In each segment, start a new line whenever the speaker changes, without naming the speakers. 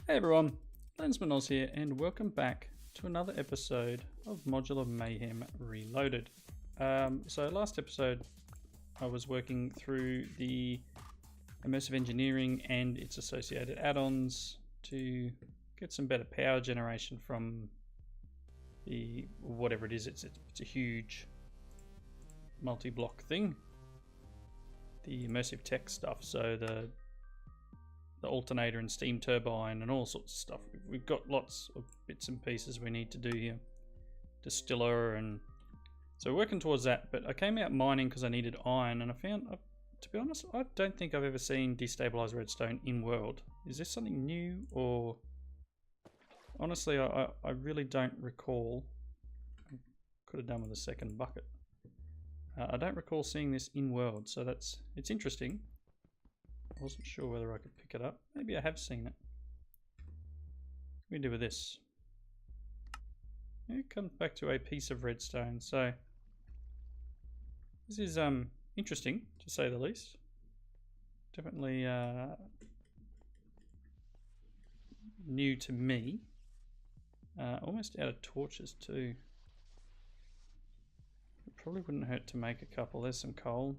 Hey everyone, Lensman Oz here, and welcome back to another episode of Modular Mayhem Reloaded. So last episode I was working through the Immersive engineering and its associated add-ons to get some better power generation from the whatever it is. It's a huge multi-block thing, the immersive tech stuff, so the alternator and steam turbine and all sorts of stuff. We've got lots of bits and pieces we need to do here. Distiller, and so we're working towards that. But I came out mining because I needed iron, and I found, to be honest, I don't think I've ever seen destabilized redstone in world. Is this something new, or honestly I really don't recall. I could have done with a second bucket. I don't recall seeing this in world, so it's interesting. I wasn't sure whether I could pick it up. Maybe I have seen it. What do we do with this? It comes back to a piece of redstone. So this is interesting, to say the least. Definitely new to me. Almost out of torches too. It probably wouldn't hurt to make a couple. There's some coal.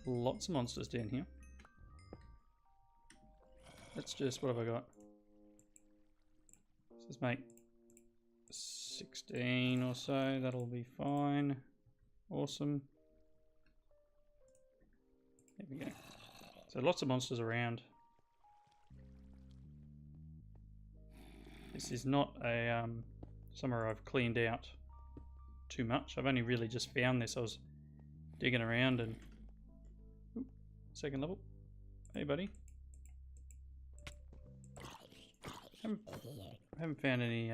Lots of monsters down here. Let's just, what have I got? Let's make 16 or so, that'll be fine. Awesome. There we go. So lots of monsters around. This is not a somewhere I've cleaned out too much. I've only really just found this. I was digging around and second level. Hey, buddy. Haven't found any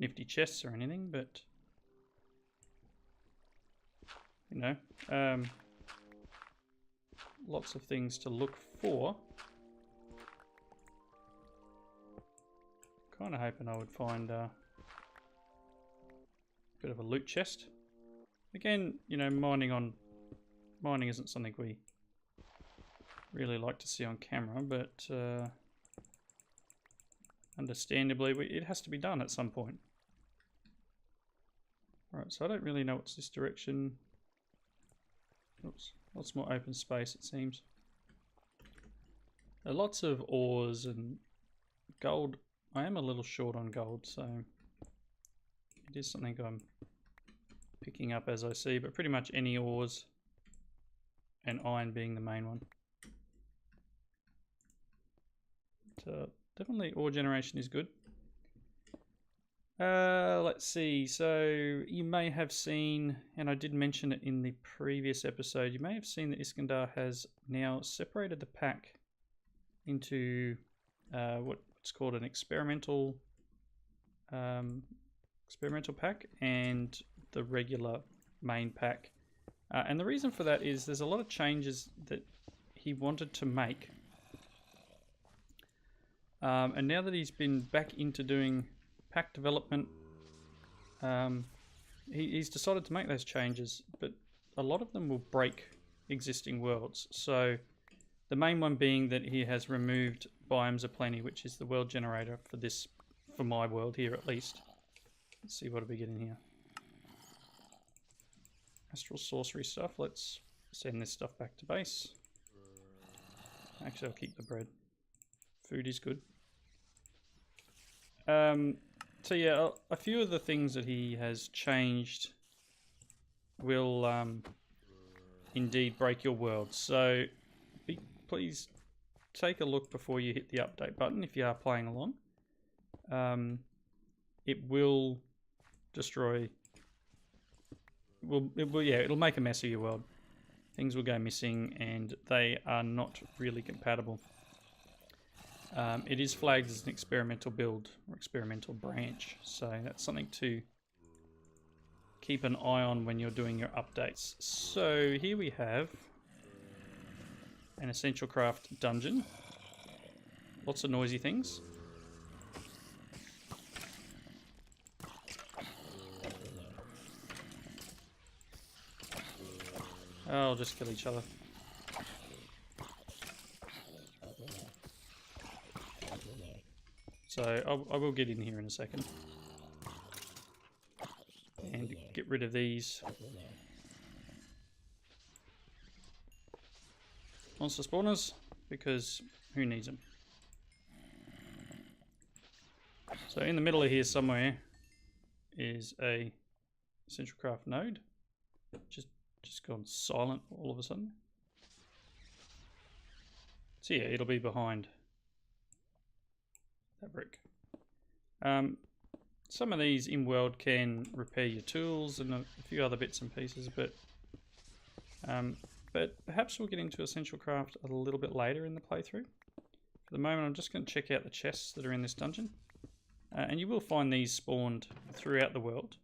nifty chests or anything, but you know, lots of things to look for. Kind of hoping I would find a bit of a loot chest. Again, you know, mining isn't something we really like to see on camera, but understandably it has to be done at some point. Alright, so I don't really know what's this direction. Oops, lots more open space it seems. There are lots of ores and gold. I am a little short on gold, so it is something I'm picking up as I see, but pretty much any ores, and iron being the main one. Definitely ore generation is good. Let's see, so you may have seen, and I did mention it in the previous episode, you may have seen that Iskandar has now separated the pack into what's called an experimental pack and the regular main pack. And the reason for that is there's a lot of changes that he wanted to make. And now that he's been back into doing pack development, he's decided to make those changes, but a lot of them will break existing worlds. So the main one being that he has removed Biomes of Plenty, which is the world generator for my world here at least. Let's see what do we get in here. Astral sorcery stuff. Let's send this stuff back to base. Actually, I'll keep the bread. Food is good. So yeah, a few of the things that he has changed will indeed break your world. So please take a look before you hit the update button if you are playing along. It will destroy. It'll make a mess of your world. Things will go missing, and they are not really compatible. It is flagged as an experimental build or experimental branch, so that's something to keep an eye on when you're doing your updates. So here we have an essential craft dungeon. Lots of noisy things. I'll just kill each other. So I will get in here in a second. And get rid of these monster spawners, because who needs them? So in the middle of here somewhere is a central craft node. Just gone silent all of a sudden. So yeah, it'll be behind that brick. Some of these in world can repair your tools and a few other bits and pieces, but perhaps we'll get into essential craft a little bit later in the playthrough. For the moment, I'm just going to check out the chests that are in this dungeon, and you will find these spawned throughout the world.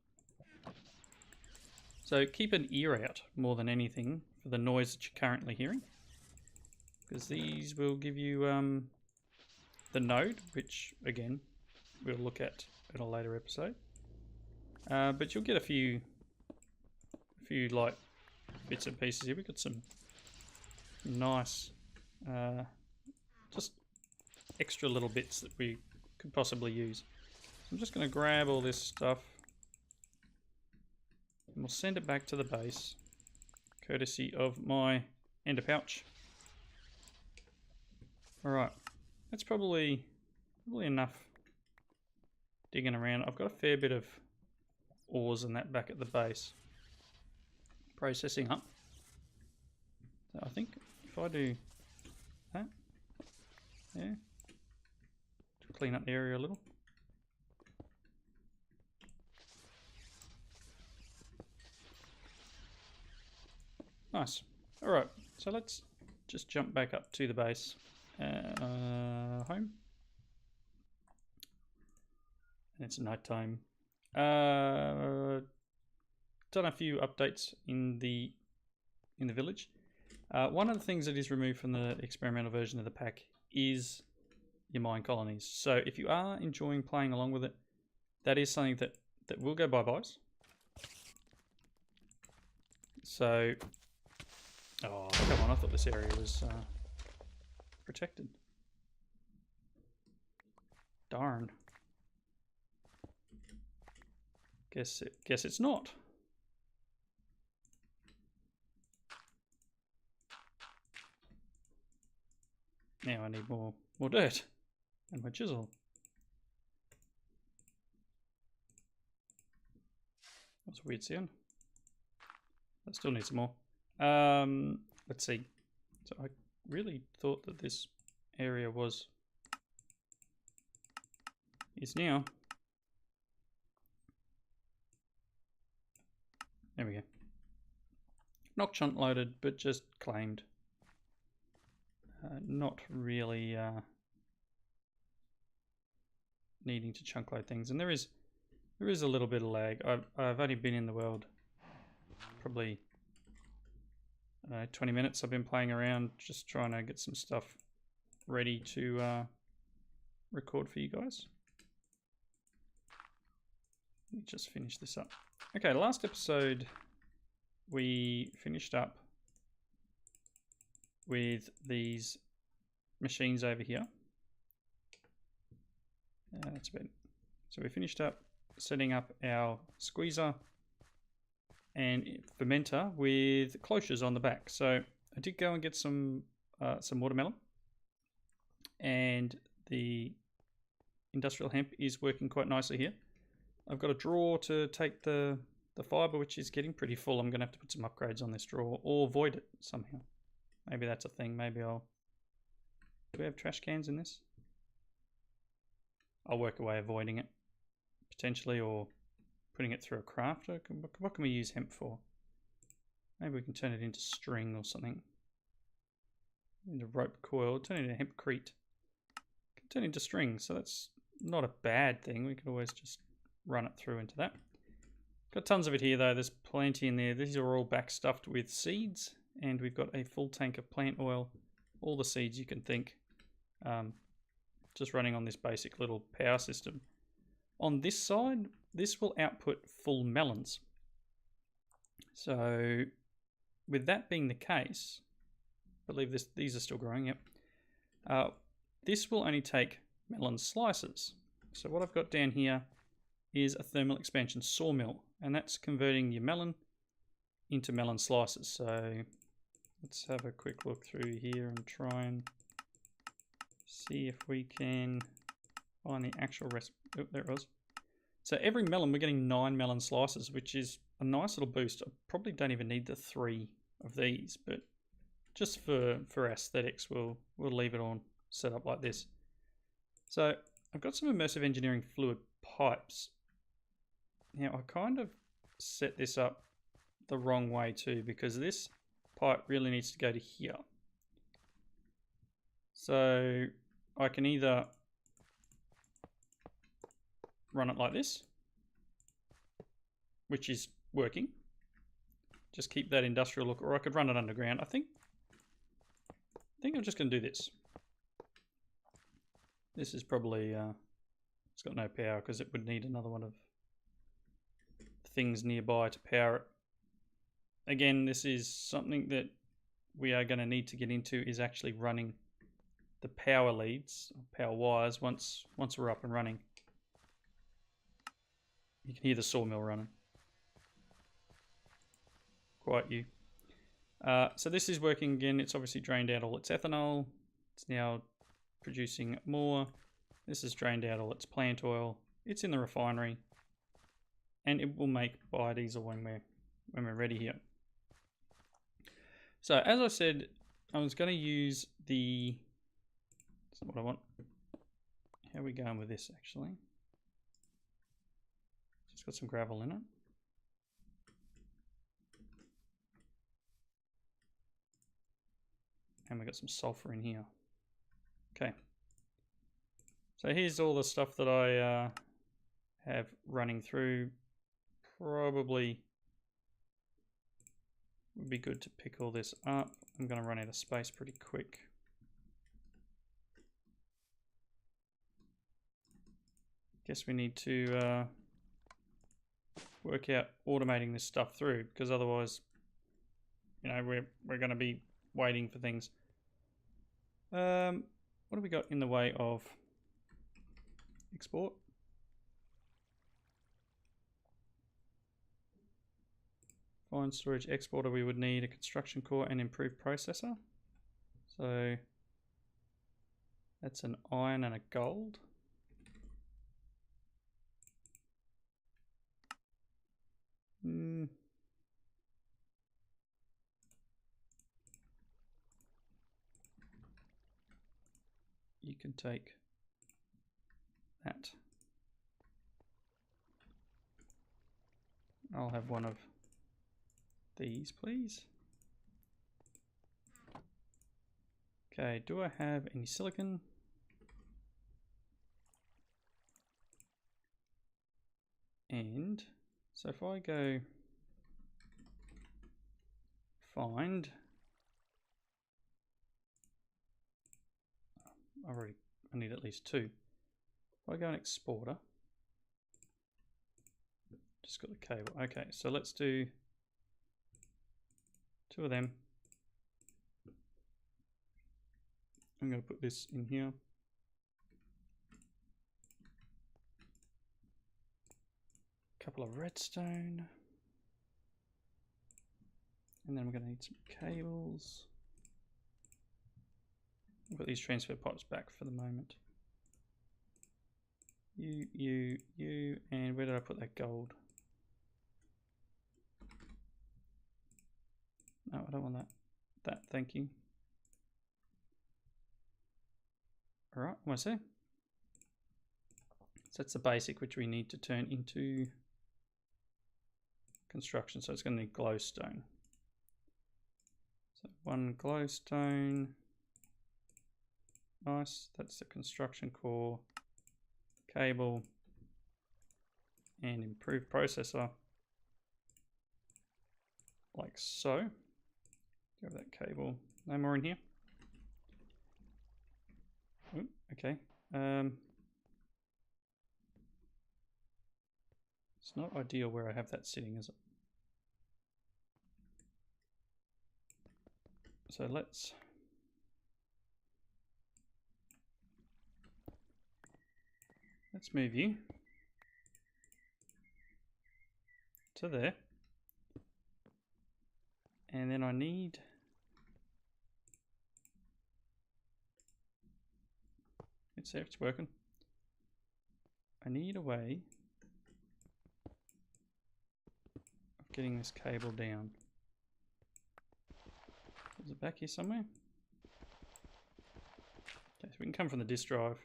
So keep an ear out more than anything for the noise that you're currently hearing, because these will give you the node, which again we'll look at in a later episode. But you'll get a few like bits and pieces here. We've got some nice just extra little bits that we could possibly use. I'm just going to grab all this stuff and we'll send it back to the base, courtesy of my ender pouch. Alright, that's probably enough digging around. I've got a fair bit of ores and that back at the base, processing up. So I think if I do that, yeah, to clean up the area a little. Nice. Alright, so let's just jump back up to the base. Home. And it's night time. Done a few updates in the village. One of the things that is removed from the experimental version of the pack is your mine colonies. So if you are enjoying playing along with it, that is something that will go bye-byes. So, oh come on! I thought this area was protected. Darn. Guess it's not. Now I need more dirt and my chisel. That's a weird sound. I still need some more. Let's see. So I really thought that this area is now. There we go. Not chunt loaded, but just claimed. Not really needing to chunk load things, and there is a little bit of lag. I've only been in the world probably 20 minutes. I've been playing around, just trying to get some stuff ready to record for you guys. Let me just finish this up. Okay, last episode we finished up with these machines over here. That's about it. So we finished up setting up our squeezer and fermenter with cloches on the back. So I did go and get some watermelon, and the industrial hemp is working quite nicely here. I've got a drawer to take the fiber, which is getting pretty full. I'm going to have to put some upgrades on this drawer or void it somehow. Maybe that's a thing. Maybe do we have trash cans in this? I'll work a way of avoiding it, potentially, or putting it through a crafter. What can we use hemp for? Maybe we can turn it into string or something. Into rope coil, turn it into hempcrete. Can turn into string, so that's not a bad thing. We could always just run it through into that. Got tons of it here though. There's plenty in there. These are all backstuffed with seeds, and we've got a full tank of plant oil. All the seeds you can think. Just running on this basic little power system. On this side, this will output full melons. So with that being the case, I believe these are still growing, yep. This will only take melon slices. So what I've got down here is a thermal expansion sawmill, and that's converting your melon into melon slices. So let's have a quick look through here and try and see if we can find the actual recipe. Oh, there it was. So every melon, we're getting 9 melon slices, which is a nice little boost. I probably don't even need the 3 of these, but just for aesthetics, we'll leave it on set up like this. So I've got some immersive engineering fluid pipes. Now I kind of set this up the wrong way too, because this pipe really needs to go to here. So I can either run it like this, which is working. Just keep that industrial look, or I could run it underground. I think I'm just going to do this. This is probably, it's got no power because it would need another one of things nearby to power it. Again, this is something that we are going to need to get into, is actually running the power leads, power wires, once we're up and running. You can hear the sawmill running. Quite you. So this is working again. It's obviously drained out all its ethanol. It's now producing more. This has drained out all its plant oil. It's in the refinery, and it will make biodiesel when we're ready here. So as I said, I was going to use the, that's not what I want. How are we going with this actually? Just got some gravel in it. And we got some sulfur in here. Okay. So here's all the stuff that I have running through. Probably would be good to pick all this up. I'm going to run out of space pretty quick. Guess we need to work out automating this stuff through, because otherwise, you know, we're going to be waiting for things. What have we got in the way of export? Fine storage exporter, we would need a construction core and improved processor. So that's an iron and a gold. You can take that. I'll have one of these, please. Okay, do I have any silicon? And so if I go find, I need at least 2. If I go an exporter, just got the cable. Okay, so let's do 2 of them. I'm going to put this in here. Couple of redstone. And then we're going to need some cables. I'll put these transfer pipes back for the moment. You, and where did I put that gold? No, I don't want that, thank you. All right, almost there. So that's the basic, which we need to turn into construction. So it's going to need glowstone. So 1 glowstone. Nice, that's the construction core, cable, and improved processor, like so. Grab that cable. No more in here. Ooh, okay. It's not ideal where I have that sitting, is it? So let's let's move you to there. And then I need... let's see if it's working. I need a way of getting this cable down. Is it back here somewhere? Okay, so we can come from the disk drive.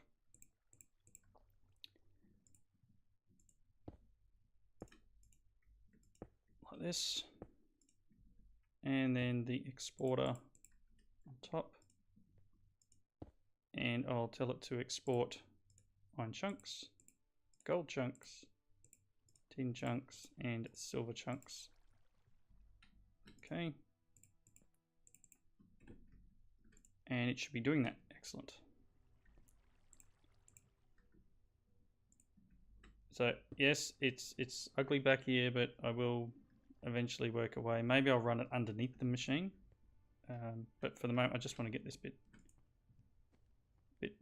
Like this. And then the exporter on top. And I'll tell it to export iron chunks, gold chunks, tin chunks, and silver chunks. Okay. And it should be doing that. Excellent. So yes, it's ugly back here, but I will eventually work away. Maybe I'll run it underneath the machine. But for the moment, I just want to get this bit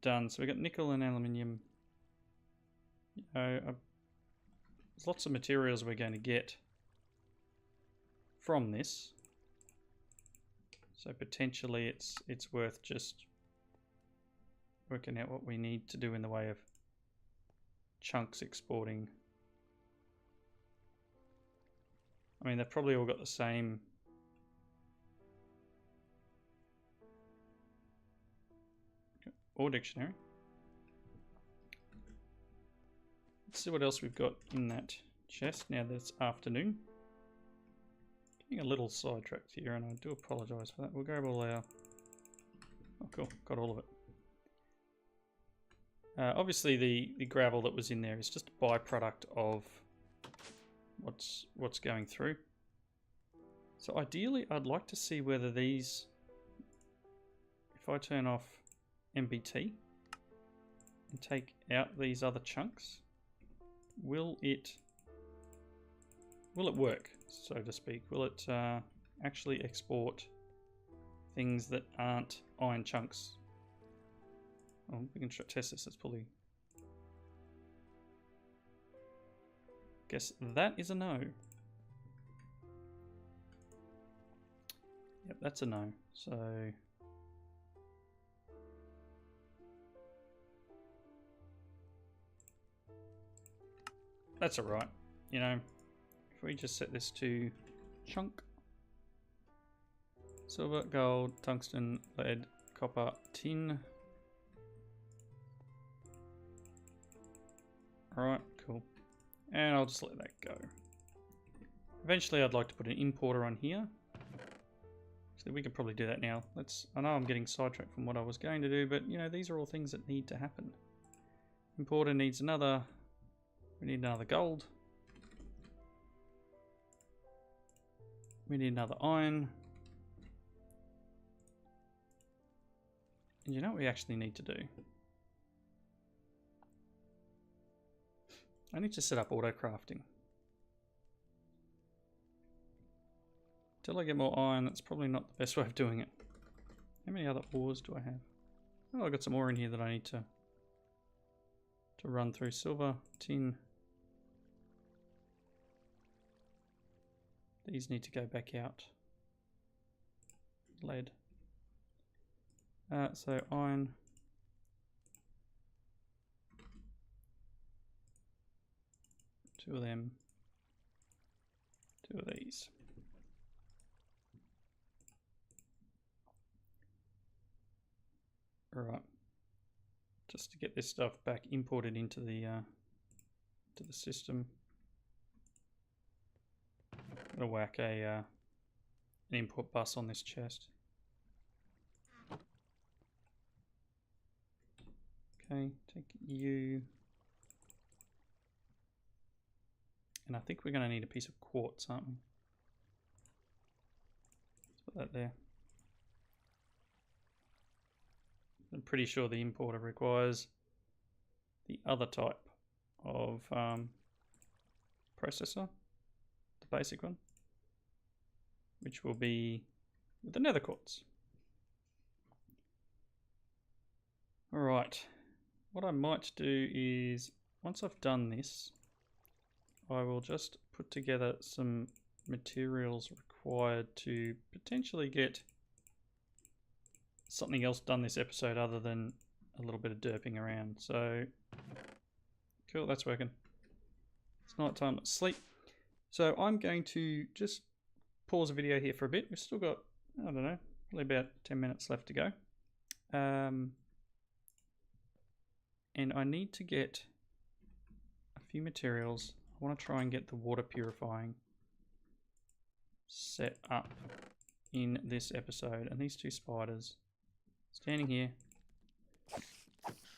done. So we've got nickel and aluminium. You know, there's lots of materials we're going to get from this. So potentially it's worth just working out what we need to do in the way of chunks exporting. I mean, they've probably all got the same ore dictionary. Let's see what else we've got in that chest now that it's afternoon. Getting a little sidetracked here, and I do apologise for that. We'll grab all our... oh, cool. Got all of it. Obviously, the gravel that was in there is just a byproduct of what's going through. So ideally, I'd like to see whether these... if I turn off MBT and take out these other chunks, will it work, so to speak? Will it actually export things that aren't iron chunks? Oh, we can test this. Let's probably... guess that is a no. Yep, that's a no. So... that's alright. You know, if we just set this to chunk. Silver, gold, tungsten, lead, copper, tin. Alright, cool. And I'll just let that go. Eventually I'd like to put an importer on here. So we could probably do that now. I know I'm getting sidetracked from what I was going to do, but you know, these are all things that need to happen. Importer needs another... we need another gold. We need another iron. And you know what we actually need to do? I need to set up auto crafting. Until I get more iron, that's probably not the best way of doing it. How many other ores do I have? Oh, I've got some ore in here that I need to run through. Silver, tin. These need to go back out. Lead. So iron. Two of them. Two of these. Alright. Just to get this stuff back imported into the system. I'm gonna whack an import bus on this chest. Okay, take you. And I think we're gonna need a piece of quartz, aren't we? Let's put that there. I'm pretty sure the importer requires the other type of processor, the basic one, which will be with the nether quartz. Alright, what I might do is once I've done this, I will just put together some materials required to potentially get something else done this episode other than a little bit of derping around. So cool, that's working. It's night time, let's sleep. So I'm going to just pause the video here for a bit. We've still got, I don't know, probably about 10 minutes left to go. And I need to get a few materials. I want to try and get the water purifying set up in this episode. And these two spiders standing here,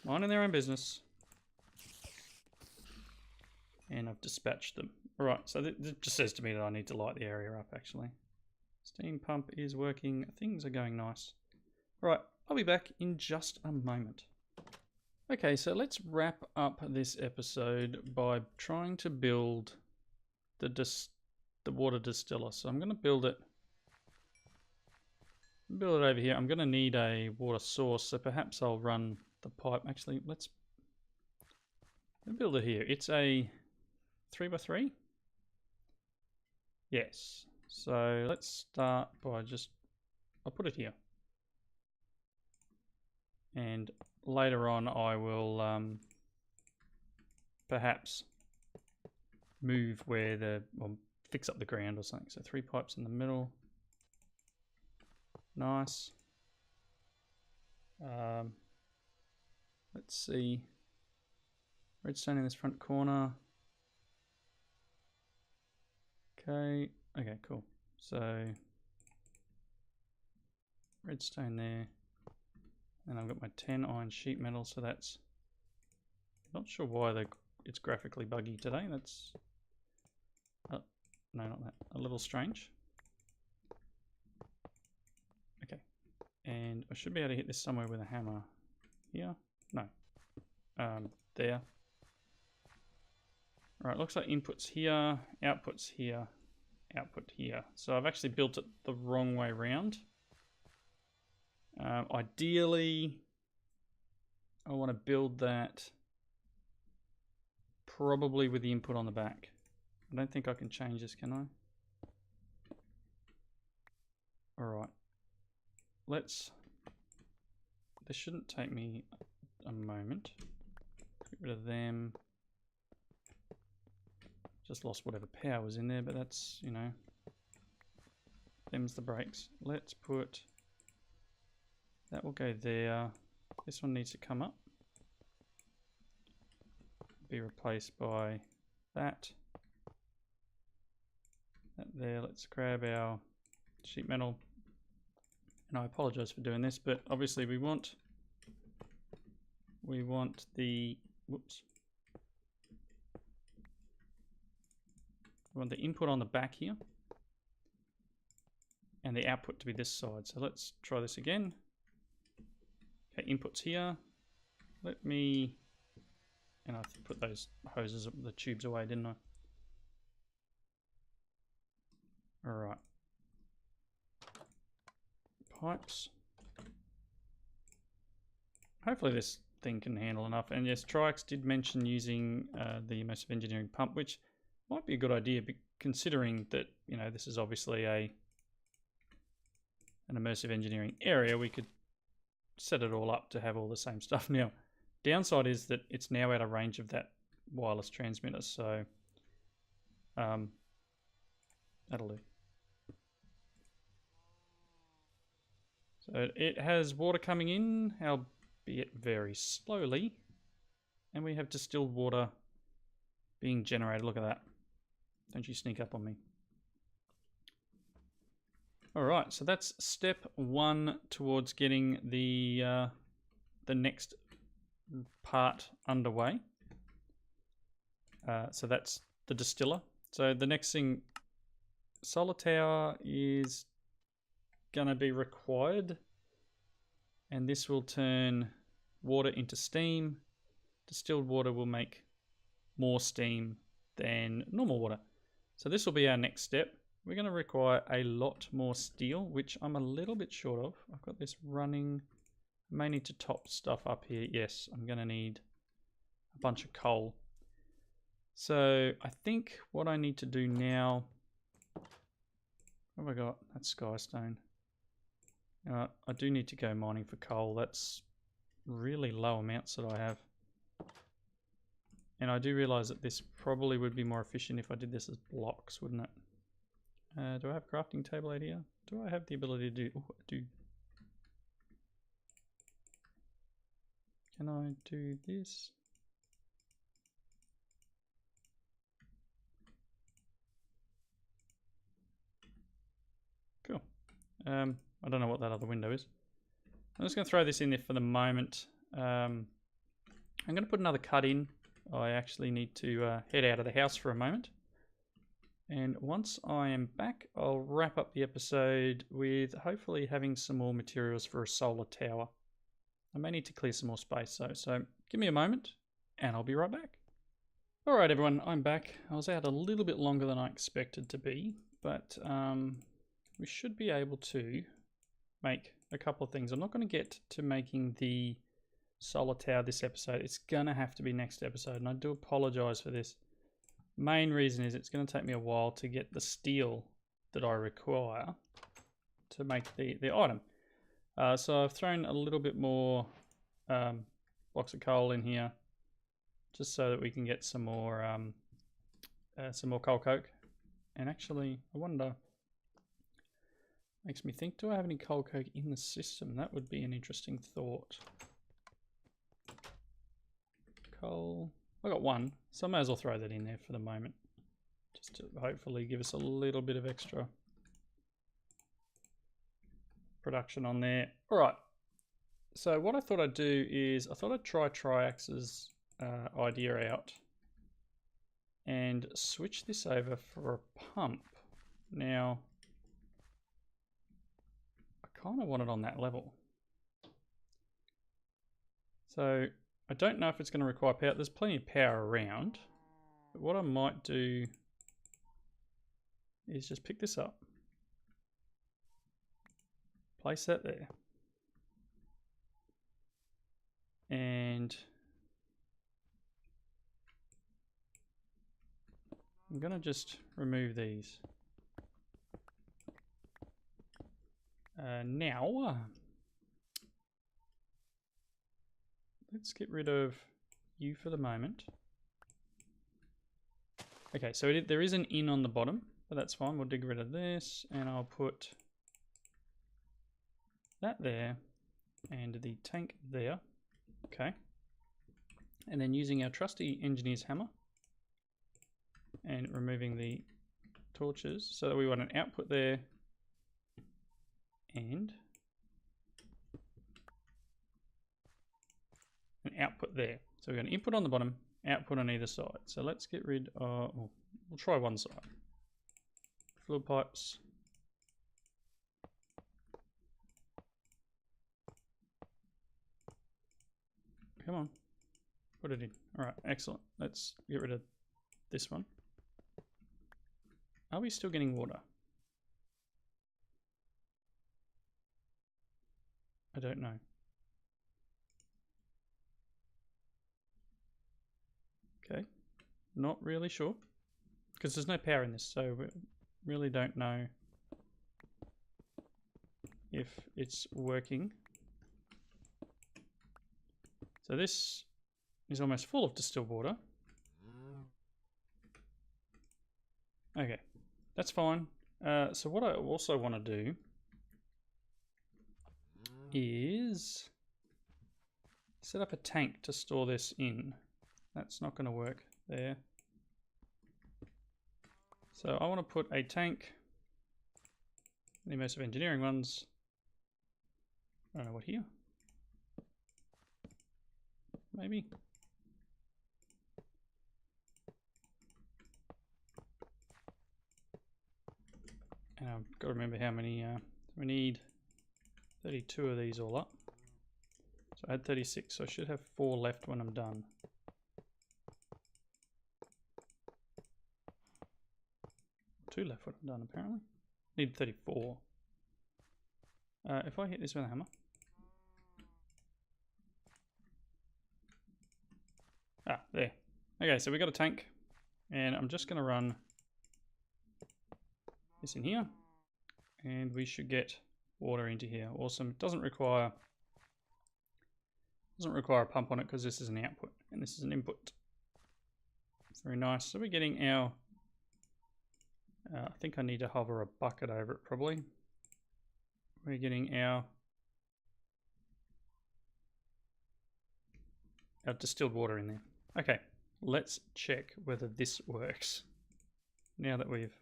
minding their own business. And I've dispatched them. Alright, so it just says to me that I need to light the area up, actually. Steam pump is working. Things are going nice. Alright, I'll be back in just a moment. Okay, so let's wrap up this episode by trying to build the water distiller. So I'm going to build it over here. I'm going to need a water source, so perhaps I'll run the pipe. Actually, let's build it here. It's a 3x3? Yes. So let's start by I'll put it here. And later on I will perhaps move or fix up the ground or something. So 3 pipes in the middle. Nice. Let's see. Redstone in this front corner. Okay, cool. So redstone there. And I've got my 10 iron sheet metal, so that's not sure why it's graphically buggy today. That's no, not that. A little strange. Okay, and I should be able to hit this somewhere with a hammer. Here? No. There. Right, looks like inputs here, outputs here, output here. So I've actually built it the wrong way around. Ideally, I want to build that probably with the input on the back. I don't think I can change this, can I? Alright. This shouldn't take me a moment. Get rid of them. Just lost whatever power was in there, but that's, you know, them's the brakes. Let's put, that will go there. This one needs to come up. Be replaced by that. That there, let's grab our sheet metal. And I apologize for doing this, but obviously we want the, whoops. We want the input on the back here and the output to be this side. So let's try this again. Okay, inputs here. And I put those hoses, the tubes away, didn't I? All right. Pipes. Hopefully this thing can handle enough. And yes, Trix did mention using the Immersive Engineering pump, which might be a good idea, considering that, you know, this is obviously an immersive engineering area. We could set it all up to have all the same stuff. Now, downside is that it's now out of range of that wireless transmitter, so that'll do. So it has water coming in, albeit very slowly, and we have distilled water being generated. Look at that. Don't you sneak up on me. All right, so that's step one towards getting the next part underway. So that's the distiller. So the next thing, solar tower is gonna be required, and this will turn water into steam. Distilled water will make more steam than normal water. So this will be our next step. We're going to require a lot more steel, which I'm a little bit short of. I've got this running. I may need to top stuff up here. Yes, I'm going to need a bunch of coal. So I think what I need to do now, what have I got? That's skystone. I do need to go mining for coal. That's really low amounts that I have. And I do realize that this probably would be more efficient if I did this as blocks, wouldn't it? Do I have a crafting table out here? Do I have the ability to do... Oh, I do. Can I do this? Cool. I don't know what that other window is. I'm just going to throw this in there for the moment. I'm going to put another cut in. I actually need to head out of the house for a moment. And once I am back, I'll wrap up the episode with hopefully having some more materials for a solar tower. I may need to clear some more space though, so give me a moment and I'll be right back. Alright everyone, I'm back. I was out a little bit longer than I expected to be, but we should be able to make a couple of things. I'm not going to get to making the solar tower this episode. It's going to have to be next episode, and I do apologize for this. Main reason is it's going to take me a while to get the steel that I require to make the item. So I've thrown a little bit more blocks of coal in here, just so that we can get some more coal coke. And actually, I wonder, makes me think, do I have any coal coke in the system? That would be an interesting thought. Coal, I got one, so I may as well throw that in there for the moment, just to hopefully give us a little bit of extra production on there. All right, so what I thought I'd do is I thought I'd try Triax's idea out and switch this over for a pump. Now, I kind of want it on that level. So I don't know if it's going to require power. There's plenty of power around. But what I might do is just pick this up. Place that there. And I'm going to just remove these. Now, let's get rid of you for the moment. Okay, so there is an in on the bottom, but that's fine. We'll dig rid of this, and I'll put that there, and the tank there. Okay. And then using our trusty engineer's hammer, and removing the torches, so that we want an output there, and an output there. So we've got an input on the bottom, output on either side. So let's get rid of, we'll try one side. Fluid pipes. Come on, put it in. All right, excellent. Let's get rid of this one. Are we still getting water? I don't know. Okay, not really sure, because there's no power in this, so we really don't know if it's working. So this is almost full of distilled water. Okay, that's fine. So what I also want to do is set up a tank to store this in. That's not going to work there. So I want to put a tank, the immersive engineering ones. I don't know what here. Maybe. And I've got to remember how many we need. 32 of these all up. So I had 36, so I should have 4 left when I'm done. Two left when I'm done, apparently. Need 34. If I hit this with a hammer. Ah, there. Okay, so we got a tank. And I'm just going to run this in here, and we should get water into here. Awesome. It doesn't require a pump on it because this is an output and this is an input. Very nice. So we're getting our I think I need to hover a bucket over it probably. We're getting our distilled water in there. Okay, let's check whether this works. Now that we've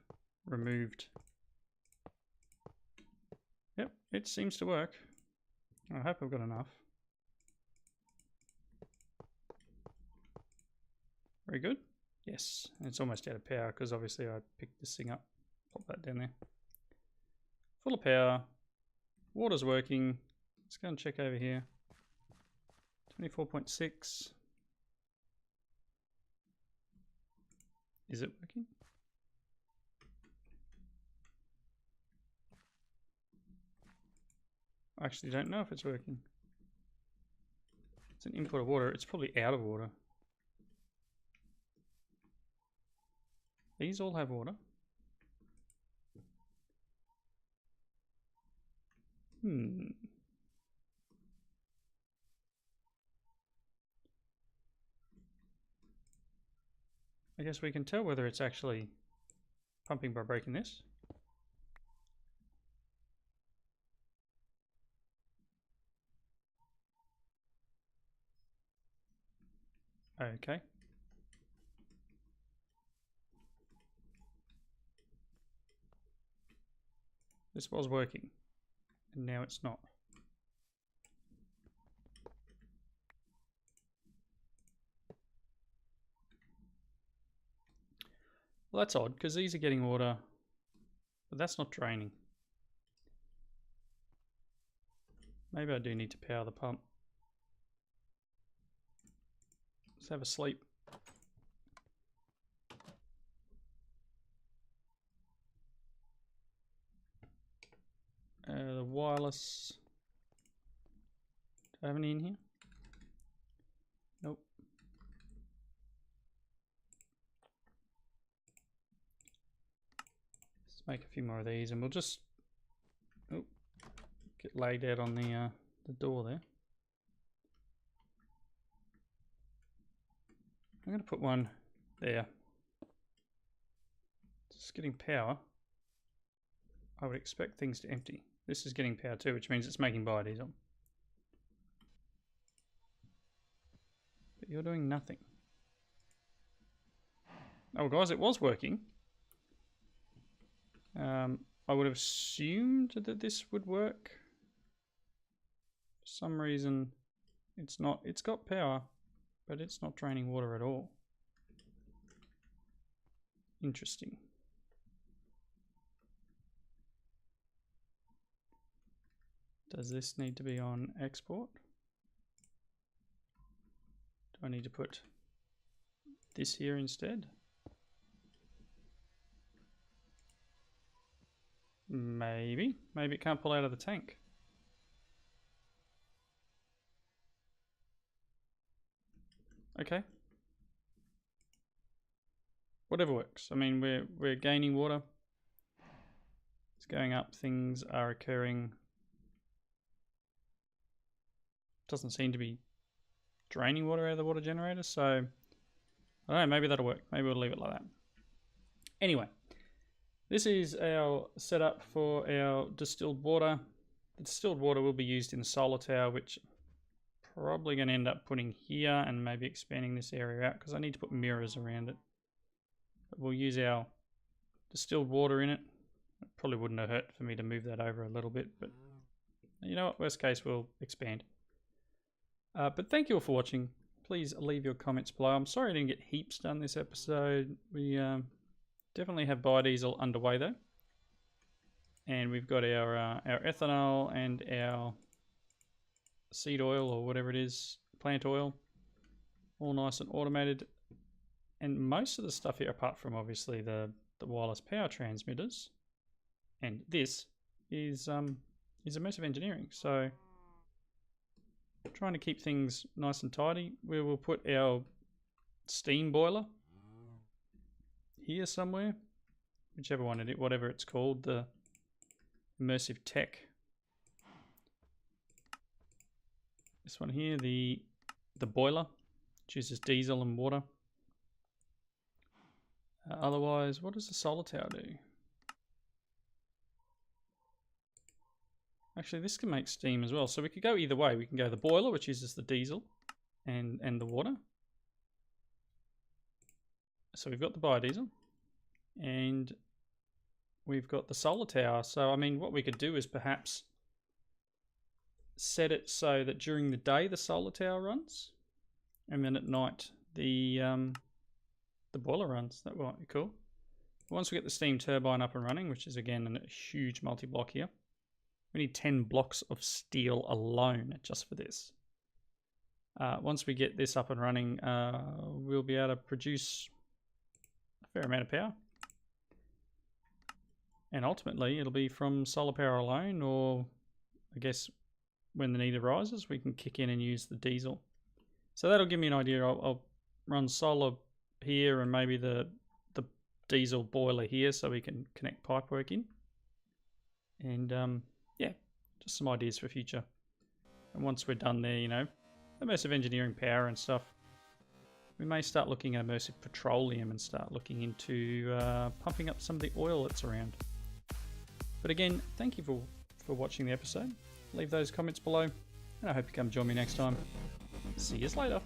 removed. Yep, it seems to work. I hope I've got enough. Very good. Yes, and it's almost out of power because obviously I picked this thing up. Pop that down there. Full of power. Water's working. Let's go and check over here. 24.6. Is it working? I actually don't know if it's working. It's an input of water. It's probably out of water. These all have water. I guess we can tell whether it's actually pumping by breaking this. Okay. This was working, and now it's not. Well, that's odd, because these are getting water, but that's not draining. Maybe I do need to power the pump. Let's have a sleep. The wireless. Do I have any in here? Nope. Let's make a few more of these, and we'll just get laid out on the door there. I'm going to put one there. Just getting power. I would expect things to empty. This is getting power too, which means it's making biodiesel. But you're doing nothing. Oh guys, it was working. I would have assumed that this would work. For some reason, it's not. It's got power, but it's not draining water at all. Interesting. Does this need to be on export? Do I need to put this here instead? Maybe. Maybe it can't pull out of the tank. Okay. Whatever works. I mean, we're gaining water. It's going up. Things are occurring. Doesn't seem to be draining water out of the water generator, so I don't know, maybe that'll work. Maybe we'll leave it like that. Anyway, this is our setup for our distilled water. The distilled water will be used in the solar tower, which I'm probably going to end up putting here and maybe expanding this area out because I need to put mirrors around it. But we'll use our distilled water in it. It probably wouldn't have hurt for me to move that over a little bit, but you know what, worst case we'll expand. But thank you all for watching. Please leave your comments below. I'm sorry I didn't get heaps done this episode. We definitely have biodiesel underway though. And we've got our ethanol and our seed oil or whatever it is, plant oil, all nice and automated. And most of the stuff here, apart from obviously the wireless power transmitters, and this is Immersive engineering. So trying to keep things nice and tidy. We will put our steam boiler here somewhere, whichever one it is, whatever it's called, the Immersive Tech. This one here, the boiler, which uses diesel and water. Otherwise, what does the solar tower do? Actually, this can make steam as well. So we could go either way. We can go the boiler, which uses the diesel and the water. So we've got the biodiesel. And we've got the solar tower. So, I mean, what we could do is perhaps set it so that during the day the solar tower runs. And then at night the boiler runs. That might be cool. Once we get the steam turbine up and running, which is again a huge multi-block here, we need 10 blocks of steel alone just for this. Once we get this up and running, we'll be able to produce a fair amount of power. And ultimately, it'll be from solar power alone, or I guess when the need arises, we can kick in and use the diesel. So that'll give me an idea. I'll run solar here and maybe the diesel boiler here so we can connect pipework in. And yeah, just some ideas for future. And once we're done there, you know, immersive engineering power and stuff, we may start looking at immersive petroleum and start looking into pumping up some of the oil that's around. But again, thank you for watching the episode. Leave those comments below, and I hope you come join me next time. See you later.